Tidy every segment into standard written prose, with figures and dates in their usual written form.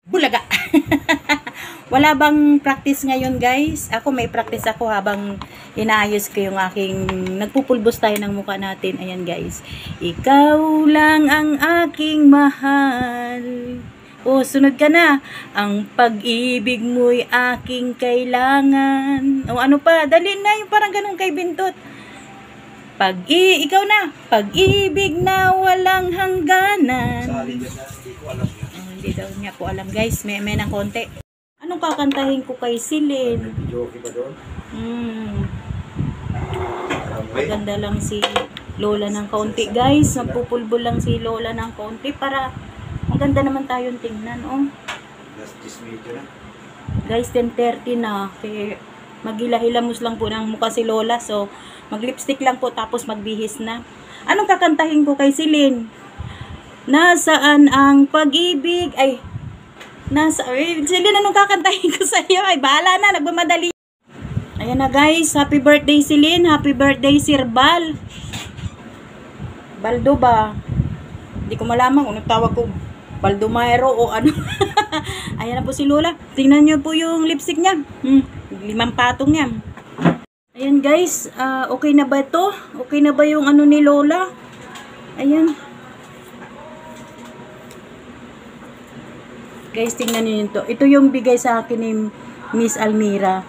Bulaga. Wala bang practice ngayon, guys? Ako may practice ako habang inaayos ko yung aking nagpupulbos tayo ng mukha natin. Ayan, guys. Ikaw lang ang aking mahal. Oh, sunod ka na. Ang pag-ibig mo'y aking kailangan. O ano pa? Dali na yung parang ganun kay Bintot. Ikaw na. Pag-ibig na walang hangganan. Hindi daw niya po alam, guys. May ng konti. Anong kakantahin ko kay Celine? Maganda lang si Lola ng kaunti, guys. Magpupulbol lang si Lola ng kaunti para maganda naman tayong tingnan, oh. Guys, 10:30 na. Kaya maghila-hilamos lang po ng mukha si Lola. So, mag-lipstick lang po tapos magbihis na. Anong kakantahin ko kay Celine? Nasaan ang pag-ibig? Ay, Celine, anong kakantahin ko sa iyo? Ay, bahala na, nagmamadali. Ayan na, guys. Happy birthday, Celine. Happy birthday, Sir Bal. Baldo ba? Hindi ko malaman kung tawag ko Baldomero o ano. Ayan na po si Lola. Tingnan nyo po yung lipstick niya. 5 patong yan. Ayan, guys. Okay na ba ito? Okay na ba yung ano ni Lola? Ayan. Guys, tingnan niyo ito. Ito yung bigay sa akin ni Miss Almira.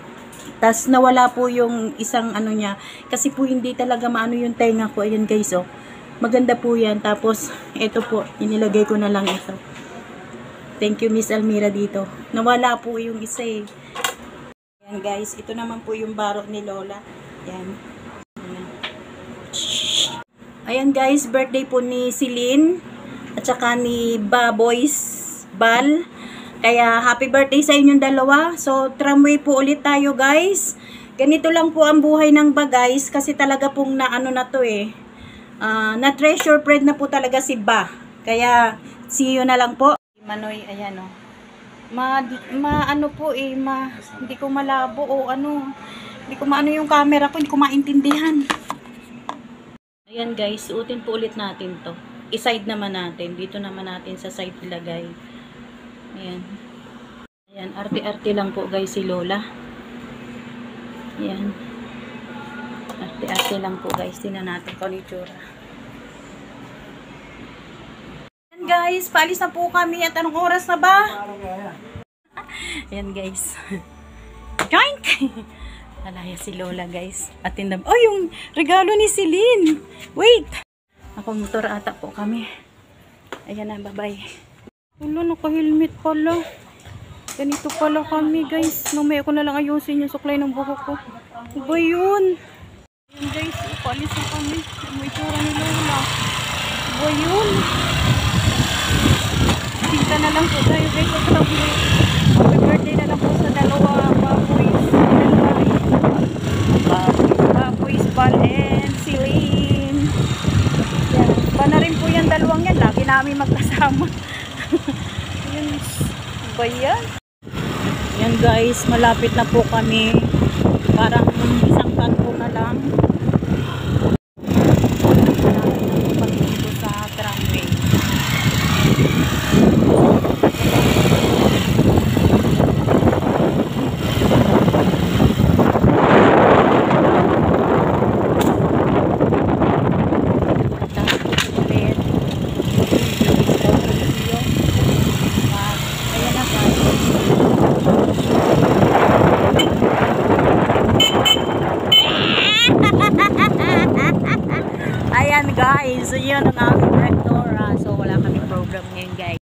Tas nawala po yung isang ano niya. Kasi po hindi talaga maano yung tenga ko. Ayan, guys, oh. Maganda po yan. Tapos, ito po. Inilagay ko na lang ito. Thank you, Miss Almira, dito. Nawala po yung isa, eh. Ayan, guys. Ito naman po yung baro ni Lola. Ayan. Ayan, guys. Birthday po ni Celine. At saka ni Baboys Bal. Kaya happy birthday sa inyong dalawa. So tramway po ulit tayo, guys. Ganito lang po ang buhay ng guys. Kasi talaga pong naano na to eh. Na treasure friend na po talaga si Ba. Kaya see you na lang po. Manoy, ayan o. Ano po eh. Hindi ko malabo o ano. Hindi ko maano yung camera ko. Hindi ko maintindihan. Ayan, guys. Suotin po ulit natin to. I-side naman natin. Dito naman natin sa side ilagay. Ayan. Ayan, arte-arte lang po, guys, si Lola. Ayan. Arte-arte lang po, guys. Tingnan natin kung itsura. Ayan, guys. Paalis na po kami. At anong oras na ba? Ayan, guys. Joink! Alaya si Lola, guys. At tindam. Oh, yung regalo ni Celine. Wait! Ako motor ata po kami. Ayan na, bye-bye. Wala, naka-helmet pala. Ganito pala kami, guys. Mamaya ko na lang ayusin yung suklay ng buhok ko. Ano ba yun? Ayan, guys. Ipalis na kami. May itsura ni Lola. Ano ba yun? Sinta na lang po tayo, guys. Happy birthday na lang po sa dalawa. Baboys Bal and Celine. Yan. Ba na rin po yung dalawang yan. Lagi namin magkasama. Ayan, ba yan? Yan, guys, malapit na po kami. Parang isang kanto na lang. Pagpunto sa tramway. Ayan, guys, so yun ang aming rectora. So wala kami program ngayon, guys.